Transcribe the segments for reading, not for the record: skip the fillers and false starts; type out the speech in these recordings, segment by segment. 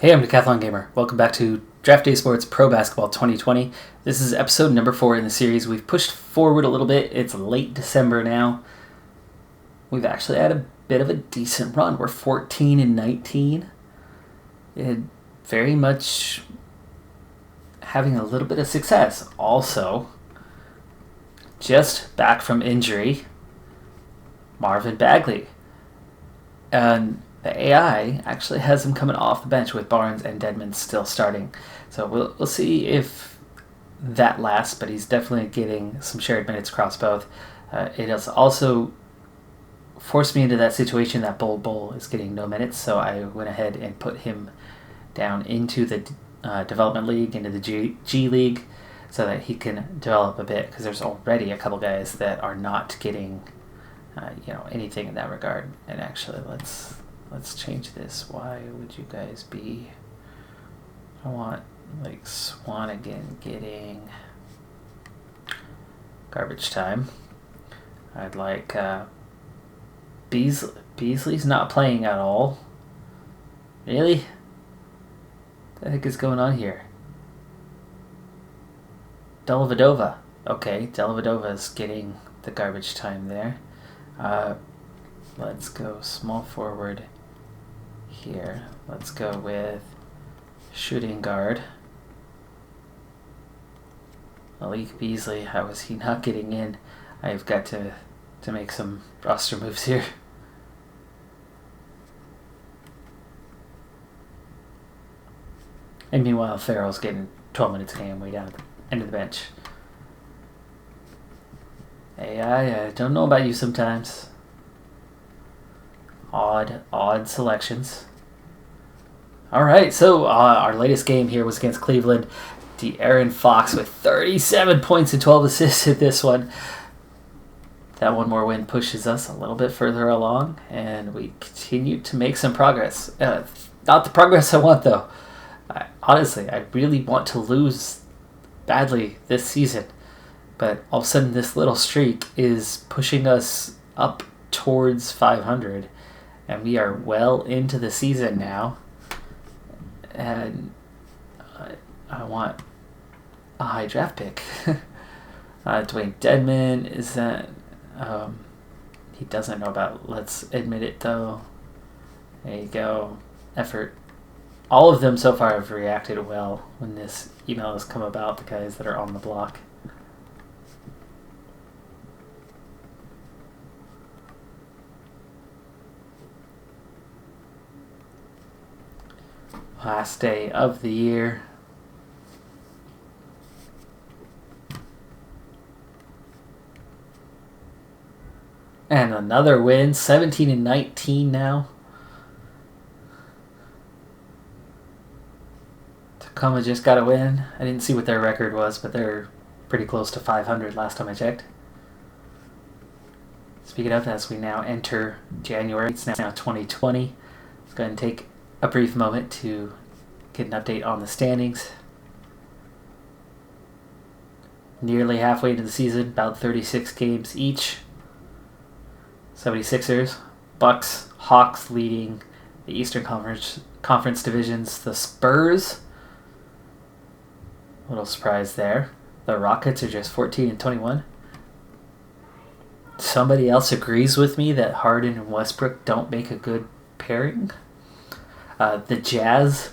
Hey, I'm Decathlon Gamer. Welcome back to Draft Day Sports Pro Basketball 2020. This is episode number 4 in the series. We've pushed forward a little bit. It's late December now. We've actually had a bit of a decent run. We're 14-19. Very much having a little bit of success. Also, just back from injury, Marvin Bagley. And the AI actually has him coming off the bench with Barnes and Dedmon still starting. So we'll see if that lasts, but he's definitely getting some shared minutes across both. It has also forced me into that situation that Bull is getting no minutes, so I went ahead and put him down into the development league, into the G League, so that he can develop a bit, because there's already a couple guys that are not getting anything in that regard. And actually, let's change this. Why would you guys be... I want, like, Swanigan getting garbage time. I'd like Beasley's not playing at all. Really? What the heck is going on here? Dellavedova. Okay, Dellavedova's getting the garbage time there. Let's go small forward here. Let's go with shooting guard. Malik Beasley, how is he not getting in? I've got to make some roster moves here. And meanwhile, Farrell's getting 12 minutes a game way down at the end of the bench. AI, I don't know about you sometimes. Odd selections. Alright, so our latest game here was against Cleveland. De'Aaron Fox with 37 points and 12 assists in this one. That one more win pushes us a little bit further along, and we continue to make some progress. Not the progress I want, though. Honestly, I really want to lose badly this season. But all of a sudden, this little streak is pushing us up towards 500. And we are well into the season now. And I want a high draft pick. Dwayne Dedmon, is that... he doesn't know about... Let's admit it, though. There you go. Effort. All of them so far have reacted well when this email has come about, the guys that are on the block. Last day of the year. And another win, 17-19 now. Tacoma just got a win. I didn't see what their record was, but they're pretty close to 500 last time I checked. Speaking of, as we now enter January, it's now 2020. Let's go ahead and take a brief moment to get an update on the standings. Nearly halfway into the season, about 36 games each. 76ers, Bucks, Hawks leading the Eastern Conference divisions. The Spurs, a little surprise there. The Rockets are just 14-21. Somebody else agrees with me that Harden and Westbrook don't make a good pairing. The Jazz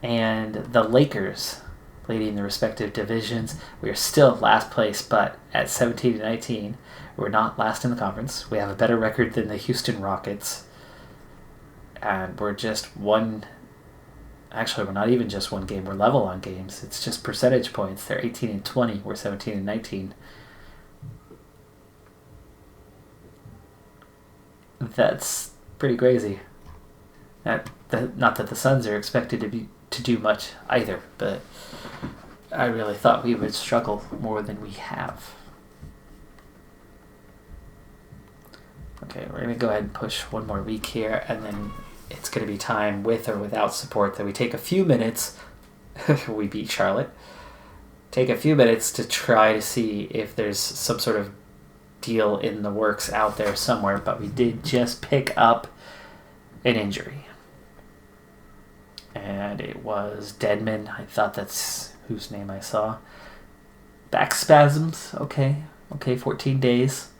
and the Lakers leading the respective divisions. We are still last place, but at 17-19, we're not last in the conference. We have a better record than the Houston Rockets. And we're just one... Actually, we're not even just one game. We're level on games. It's just percentage points. They're 18-20. We're 17-19. That's pretty crazy. Not that the Suns are expected to do much either, but I really thought we would struggle more than we have. Okay, we're going to go ahead and push one more week here, and then it's going to be time, with or without support, that we take a few minutes. We beat Charlotte. Take a few minutes to try to see if there's some sort of deal in the works out there somewhere, but we did just pick up an injury. And it was Deadman. I thought that's whose name I saw. Back spasms. Okay. Okay, 14 days.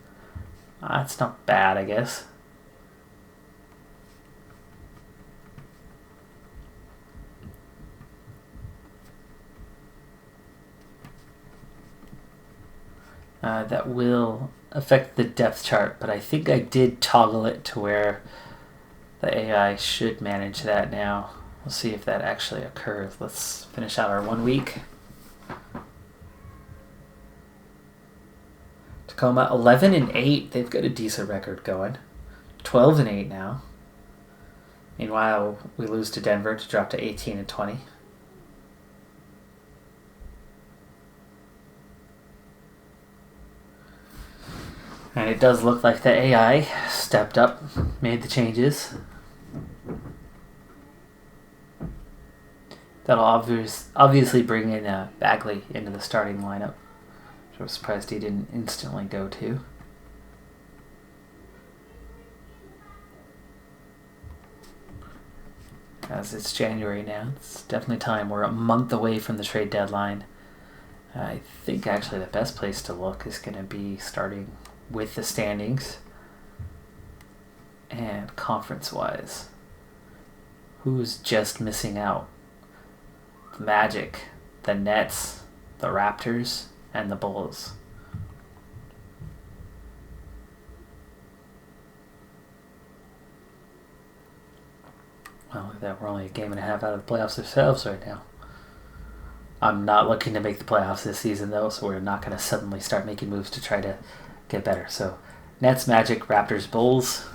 That's not bad, I guess. That will affect the depth chart, but I think I did toggle it to where the AI should manage that now. We'll see if that actually occurs. Let's finish out our 1 week. Tacoma 11-8. They've got a decent record going. 12-8 now. Meanwhile, we lose to Denver to drop to 18-20. And it does look like the AI stepped up, made the changes. That'll obviously bring in Bagley into the starting lineup, which I was surprised he didn't instantly go to. As it's January now, it's definitely time. We're a month away from the trade deadline. I think actually the best place to look is going to be starting with the standings and conference-wise. Who's just missing out? The Magic, the Nets, the Raptors, and the Bulls. Well, we're only a game and a half out of the playoffs ourselves right now. I'm not looking to make the playoffs this season, though, so we're not going to suddenly start making moves to try to get better. So, Nets, Magic, Raptors, Bulls.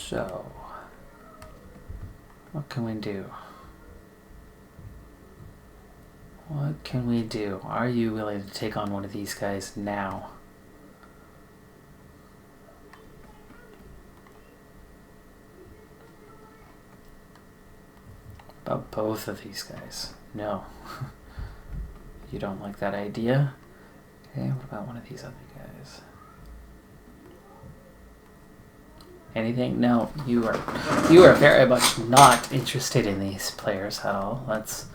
So, what can we do? What can we do? Are you willing to take on one of these guys now? About both of these guys? No. You don't like that idea? Okay, what about one of these other guys? Anything? No, you are very much not interested in these players at all. Let's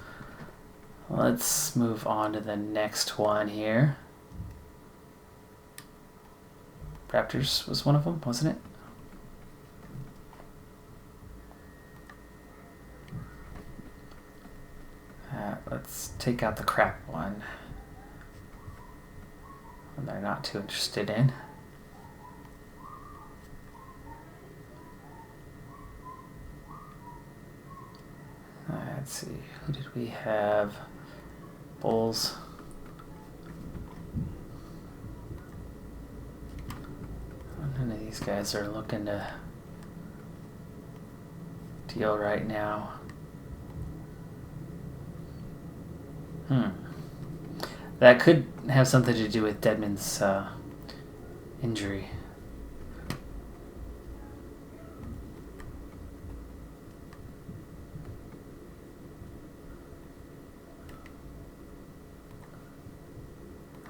move on to the next one here. Raptors was one of them, wasn't it? Let's take out the crap one. One they're not too interested in. Let's see, who did we have? Bulls. None of these guys are looking to deal right now. That could have something to do with Dedmon's injury.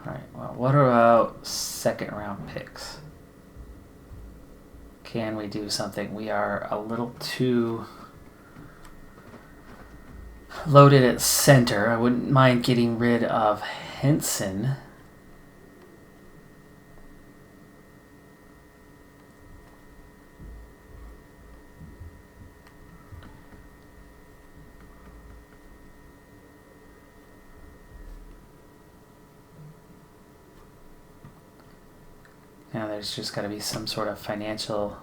Alright, well, what about second round picks? Can we do something? We are a little too loaded at center. I wouldn't mind getting rid of Henson. Now there's just got to be some sort of financial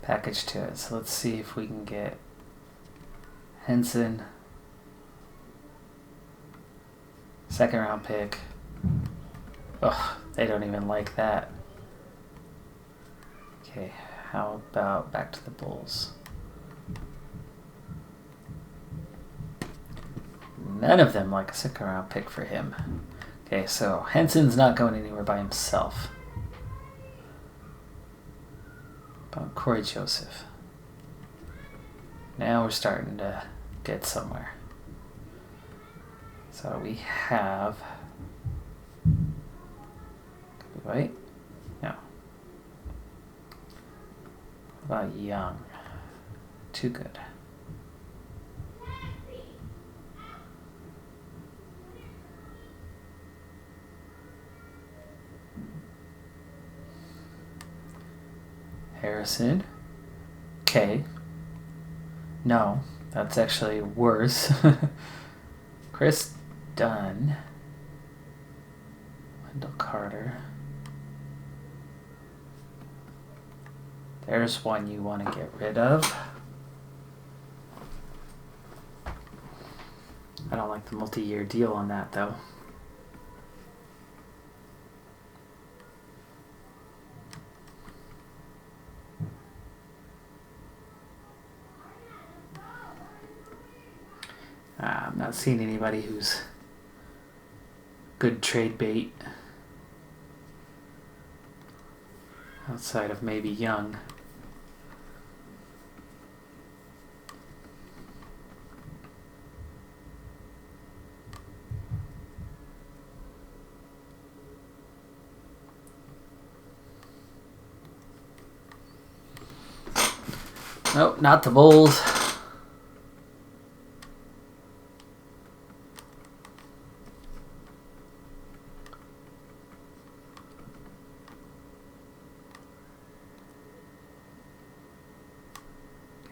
package to it. So let's see if we can get Henson, second round pick. Ugh, they don't even like that. Okay, how about back to the Bulls? None of them like a second round pick for him. Okay, so Henson's not going anywhere by himself. About Corey Joseph. Now we're starting to get somewhere. So we have... Wait. No. What about Young? Too good. Harrison. Okay. No, that's actually worse. Chris Dunn. Wendell Carter. There's one you want to get rid of. I don't like the multi-year deal on that, though. I'm not seeing anybody who's good trade bait outside of maybe Young. Nope, not the Bulls.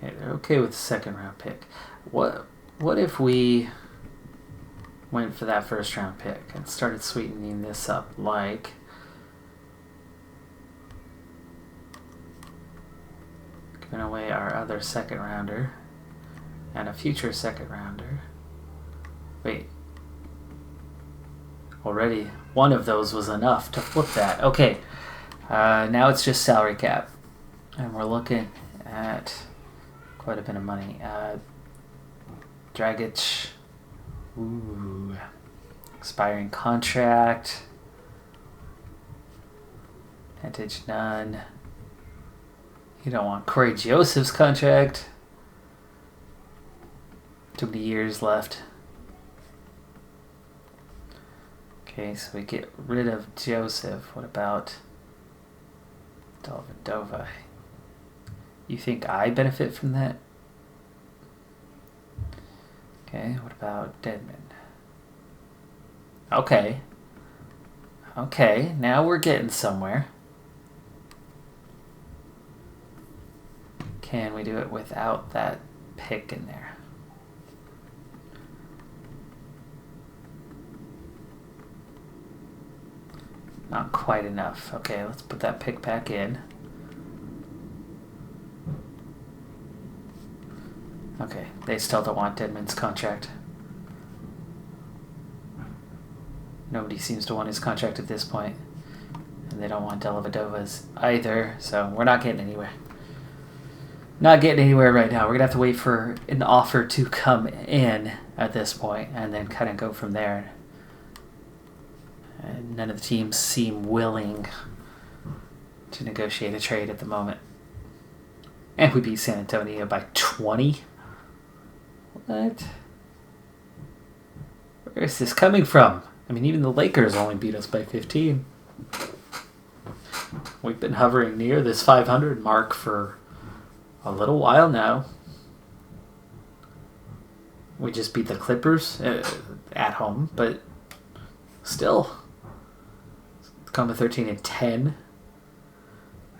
Okay, they're okay with the second round pick. What if we went for that first round pick and started sweetening this up, like giving away our other second rounder and a future second rounder. Wait. Already one of those was enough to flip that. Okay. Now it's just salary cap. And we're looking at quite a bit of money. Dragic. Ooh. Expiring contract. Vintage none. You don't want Corey Joseph's contract. Too many years left. Okay, so we get rid of Joseph. What about Dellavedova? You think I benefit from that? Okay, what about Dedmon? Okay. Okay, now we're getting somewhere. Can we do it without that pick in there? Not quite enough. Okay, let's put that pick back in. Okay, they still don't want Dedmon's contract. Nobody seems to want his contract at this point. And they don't want Dellavedova's either, so we're not getting anywhere. Not getting anywhere right now. We're going to have to wait for an offer to come in at this point and then kind of go from there. And none of the teams seem willing to negotiate a trade at the moment. And we beat San Antonio by 20? What? Where is this coming from? I mean, even the Lakers only beat us by 15. We've been hovering near this 500 mark for a little while now. We just beat the Clippers at home, but still. Come to 13-10.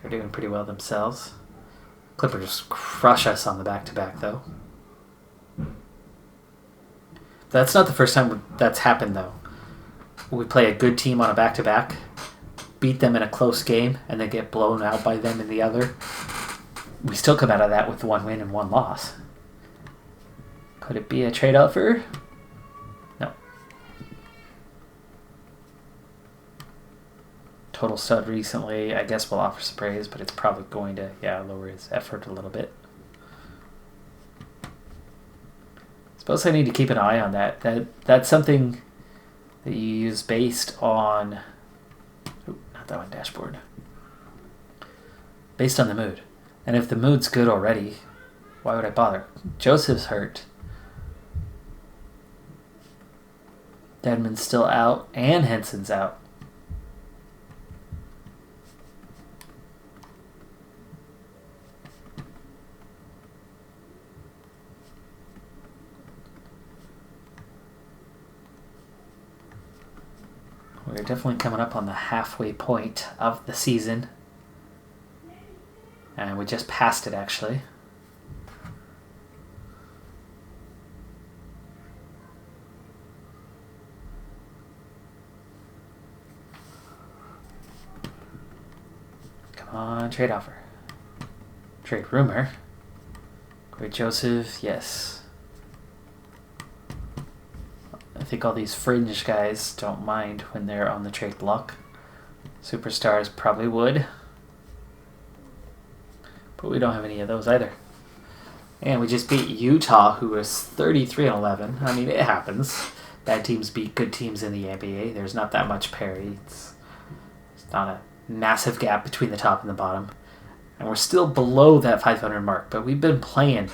They're doing pretty well themselves. Clippers crush us on the back-to-back, though. That's not the first time that's happened, though. We play a good team on a back-to-back, beat them in a close game, and then get blown out by them in the other. We still come out of that with 1 win and 1 loss. Could it be a trade offer? No. Total stud recently. I guess we'll offer some praise, but it's probably going to, lower his effort a little bit. Suppose I need to keep an eye on that. That's something that you use based on... Ooh, not that one, dashboard. Based on the mood. And if the mood's good already, why would I bother? Joseph's hurt. Dedman's still out, and Henson's out. We're definitely coming up on the halfway point of the season. And we just passed it, actually. Come on, trade offer. Trade rumor. Great Joseph, yes. I think all these fringe guys don't mind when they're on the trade block. Superstars probably would. But we don't have any of those either. And we just beat Utah, who was 33-11. I mean, it happens. Bad teams beat good teams in the NBA. There's not that much parity. It's not a massive gap between the top and the bottom. And we're still below that 500 mark, but we've been playing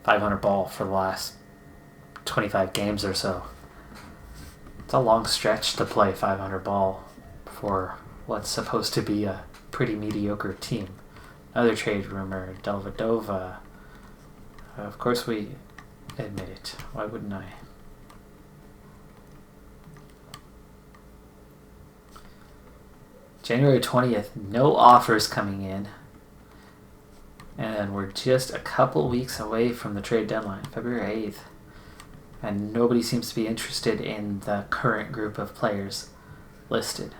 500 ball for the last 25 games or so. It's a long stretch to play 500 ball for what's supposed to be a pretty mediocre team. Another trade rumor, Delvedova. Of course we admit it. Why wouldn't I? January 20th, no offers coming in. And we're just a couple weeks away from the trade deadline, February 8th. And nobody seems to be interested in the current group of players listed.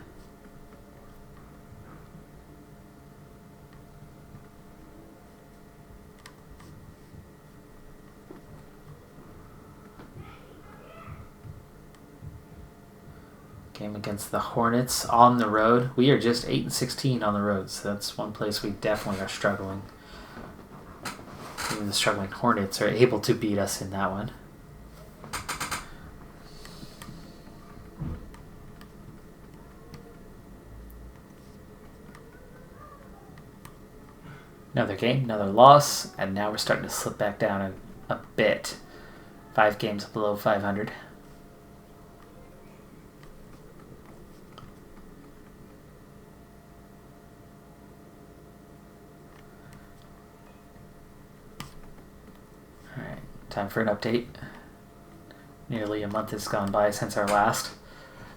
Game against the Hornets on the road. We are just 8-16 on the road, so that's one place we definitely are struggling. Even the struggling Hornets are able to beat us in that one. Another game, another loss, and now we're starting to slip back down a bit. 5 games below 500. Alright, time for an update. Nearly a month has gone by since our last.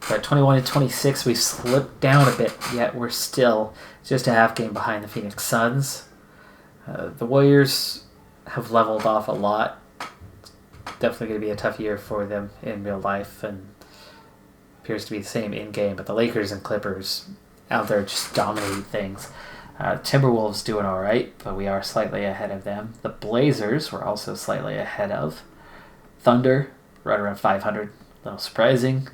But 21-26, we've slipped down a bit, yet we're still just a half game behind the Phoenix Suns. The Warriors have leveled off a lot. Definitely going to be a tough year for them in real life, and appears to be the same in-game. But the Lakers and Clippers out there just dominating things. Timberwolves doing all right, but we are slightly ahead of them. The Blazers we're also slightly ahead of. Thunder right around 500, a little surprising.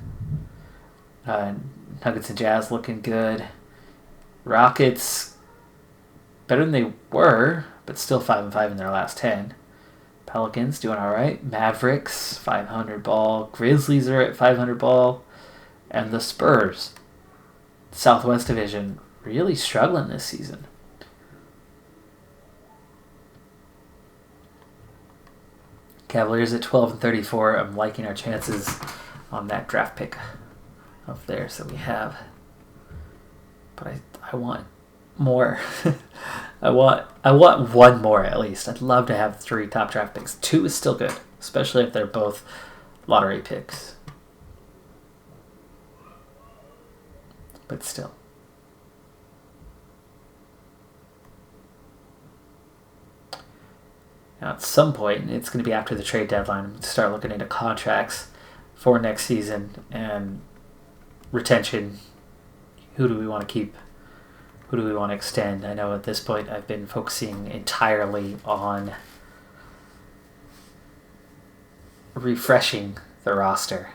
Nuggets and Jazz looking good. Rockets better than they were, but still 5-5 in their last 10. Pelicans doing all right. Mavericks 500 ball. Grizzlies are at 500 ball, and the Spurs, Southwest Division, really struggling this season. Cavaliers at 12-34. I'm liking our chances on that draft pick of theirs that we have, but I want more. I want one more at least. I'd love to have 3 top draft picks. 2 is still good, especially if they're both lottery picks. But still. Now at some point, it's going to be after the trade deadline, to start looking into contracts for next season and retention. Who do we want to keep? Who do we want to extend? I know at this point I've been focusing entirely on refreshing the roster,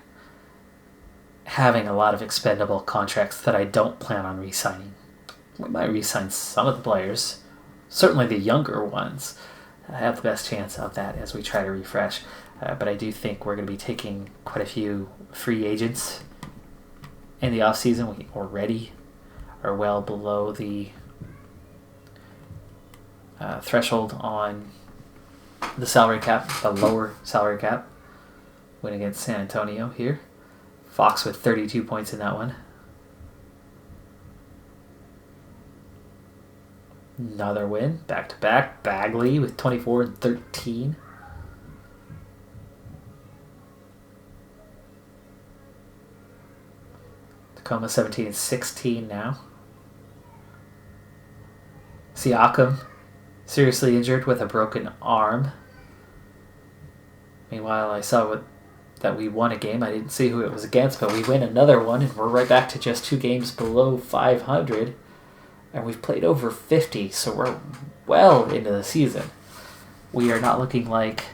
having a lot of expendable contracts that I don't plan on re-signing. We might re-sign some of the players, certainly the younger ones. I have the best chance of that as we try to refresh, but I do think we're going to be taking quite a few free agents in the offseason. We already are well below the threshold on the salary cap, the lower salary cap. Win against San Antonio here. Fox with 32 points in that one. Another win, back-to-back. Bagley with 24 and 13. Tacoma 17 and 16 now. Siakam seriously injured with a broken arm. Meanwhile, I saw that we won a game. I didn't see who it was against, but we win another one, and we're right back to just 2 games below 500. And we've played over 50, so we're well into the season. We are not looking like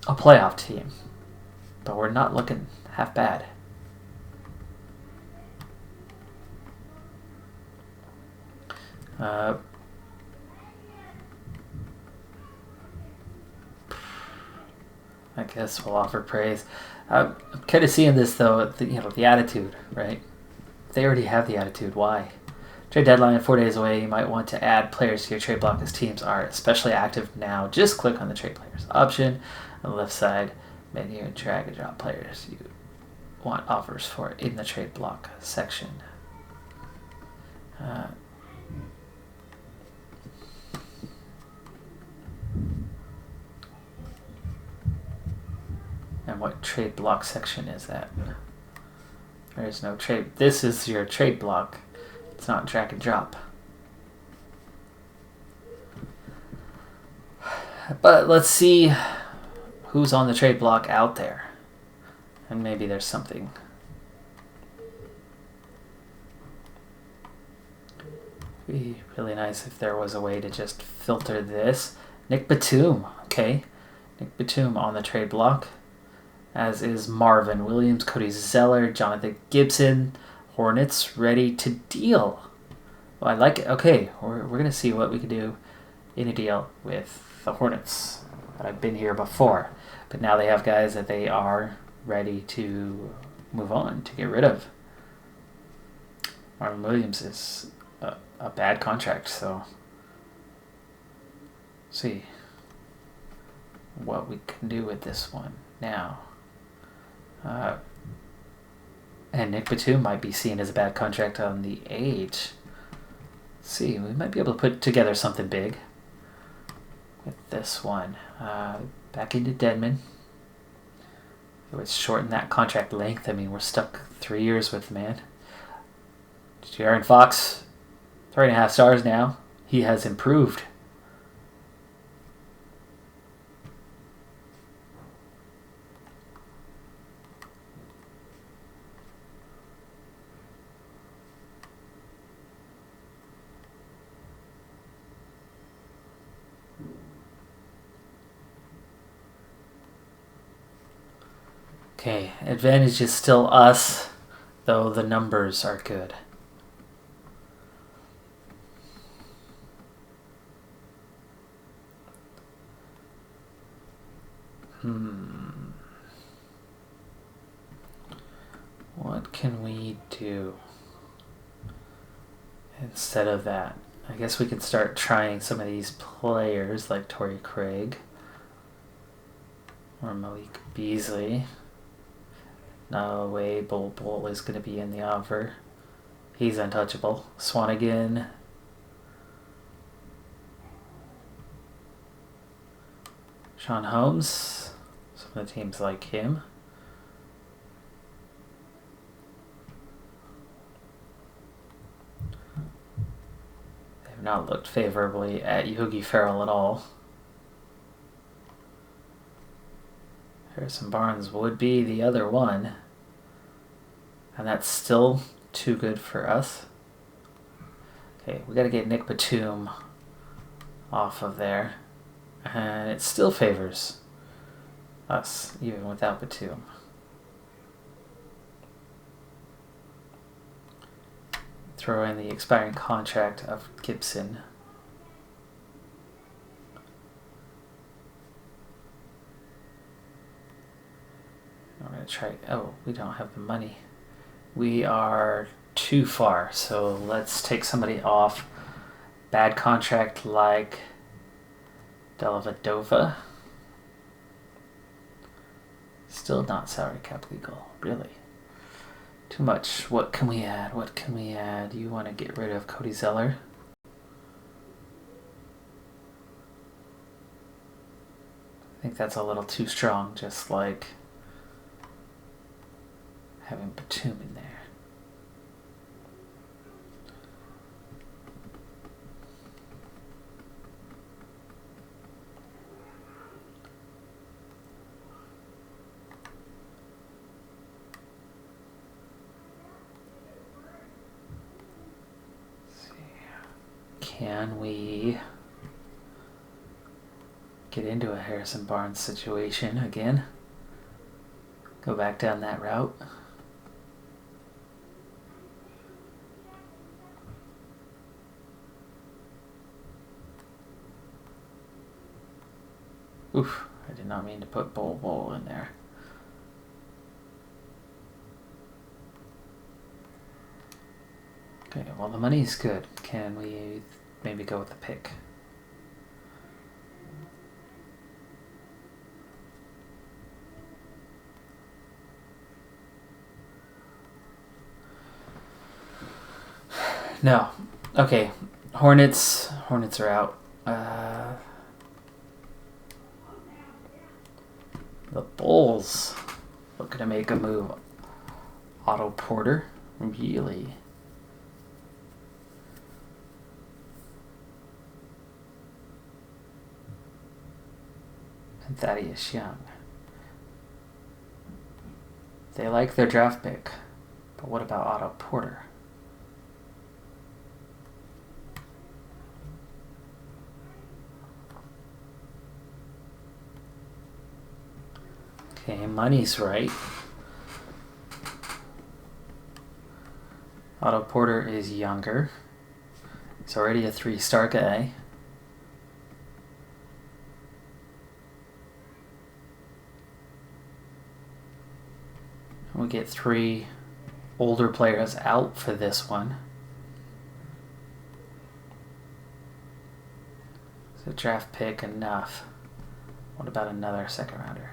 a playoff team, but we're not looking half bad. I guess we'll offer praise. I'm kind of seeing this though, the attitude, right? They already have the attitude. Why? Trade deadline 4 days away. You might want to add players to your trade block as teams are especially active now. Just click on the trade players option on the left side menu and drag and drop players you want offers for in the trade block section. And what trade block section is that? There is no trade. This is your trade block. It's not drag and drop. But let's see who's on the trade block out there. And maybe there's something. It'd be really nice if there was a way to just filter this. Nick Batum, okay. Nick Batum on the trade block. As is Marvin Williams, Cody Zeller, Jonathan Gibson. Hornets ready to deal. Well, I like it. Okay, we're going to see what we can do in a deal with the Hornets. I've been here before, but now they have guys that they are ready to move on, to get rid of. Marvin Williams is a bad contract, so see what we can do with this one now. And Nick Batum might be seen as a bad contract on the age. Let's see, we might be able to put together something big with this one. Back into Dedmon. Let's shorten that contract length. I mean, we're stuck 3 years with the man. De'Aaron Fox, 3.5 stars now. He has improved. Okay, advantage is still us, though the numbers are good. What can we do instead of that? I guess we could start trying some of these players like Torrey Craig or Malik Beasley. No way Bull is going to be in the offer. He's untouchable. Swanigan. Sean Holmes. Some of the teams like him. They have not looked favorably at Yogi Ferrell at all. Harrison Barnes would be the other one. And that's still too good for us. Okay, we got to get Nick Batum off of there. And it still favors us, even without Batum. Throw in the expiring contract of Gibson. I'm going to try... Oh, we don't have the money. We are too far, so let's take somebody off bad contract like Delavadova. Still not salary cap legal, really. Too much. What can we add? What can we add? You want to get rid of Cody Zeller? I think that's a little too strong, just like having Batum in there. Can we get into a Harrison Barnes situation again? Go back down that route? Oof, I did not mean to put Bol in there. Okay, well the money's good. Can we maybe go with the pick? No. Okay, Hornets are out. The Bulls looking to make a move. Otto Porter, really? And Thaddeus Young. They like their draft pick, but what about Otto Porter? Okay, money's right. Otto Porter is younger. He's already a 3-star guy. We get 3 older players out for this one. So draft pick enough. What about another second rounder?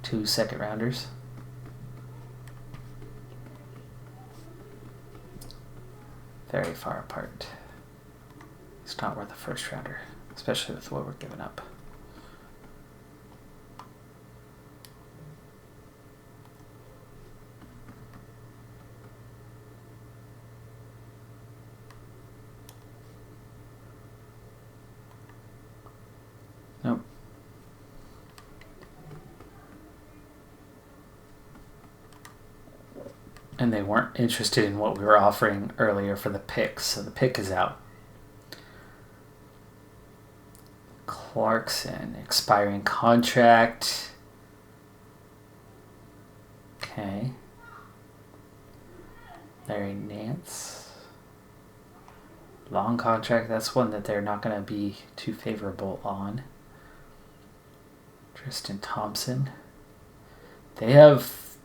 2 second rounders. Very far apart. It's not worth a first rounder, especially with what we're giving up. Nope. And they weren't interested in what we were offering earlier for the pick, so the pick is out. Clarkson, expiring contract. Okay. Larry Nance. Long contract, that's one that they're not going to be too favorable on. Tristan Thompson. They have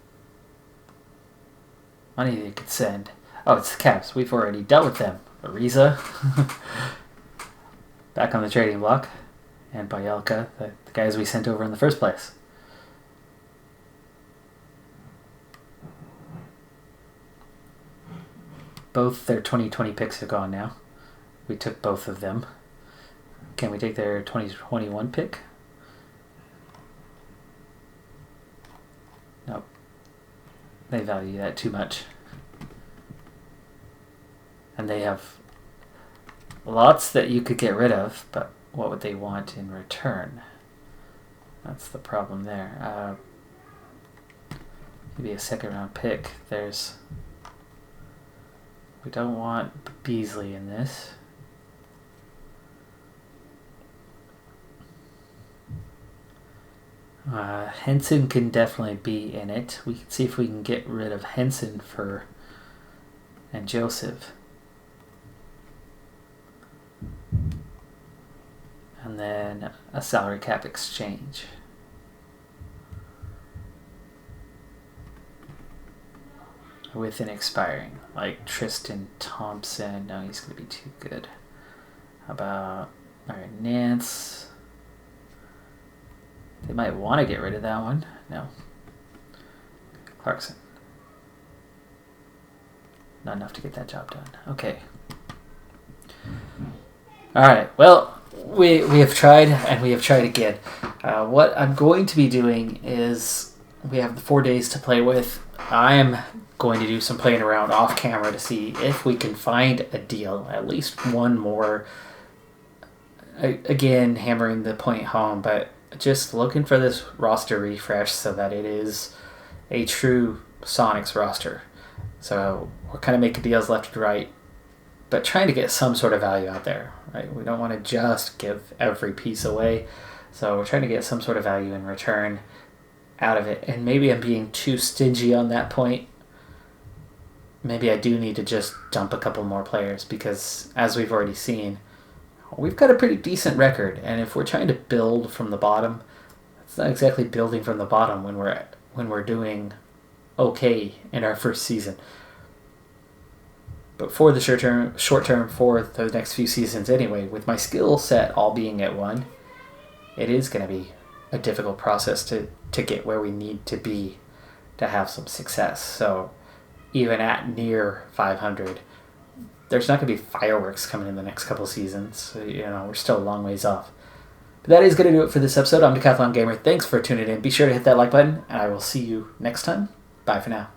money they could send. Oh, it's the Cavs. We've already dealt with them. Ariza. Back on the trading block. And Bayelka, the guys we sent over in the first place. Both their 2020 picks are gone now. We took both of them. Can we take their 2021 pick? Nope. They value that too much. And they have lots that you could get rid of, but what would they want in return? That's the problem there. Maybe a second round pick. We don't want Beasley in this. Henson can definitely be in it. We can see if we can get rid of Henson and Joseph. And then a salary cap exchange. with an expiring, like Tristan Thompson. No, he's going to be too good. How about, all right, Nance? They might want to get rid of that one. No. Clarkson. Not enough to get that job done. Okay. All right. Well, we have tried and we have tried again. What I'm going to be doing is we have the 4 days to play with. I am going to do some playing around off camera to see if we can find a deal, at least one more. Again, hammering the point home, but just looking for this roster refresh so that it is a true Sonics roster. So we're kind of making deals left and right, but trying to get some sort of value out there, right? We don't want to just give every piece away. So we're trying to get some sort of value in return out of it. And maybe I'm being too stingy on that point. Maybe I do need to just dump a couple more players because, as we've already seen, we've got a pretty decent record. And if we're trying to build from the bottom, it's not exactly building from the bottom when we're doing okay in our first season. But for the short term, for the next few seasons anyway, with my skill set all being at 1, it is going to be a difficult process to get where we need to be to have some success. So even at near 500, there's not going to be fireworks coming in the next couple seasons. So, we're still a long ways off. But that is going to do it for this episode. I'm Decathlon Gamer. Thanks for tuning in. Be sure to hit that like button, and I will see you next time. Bye for now.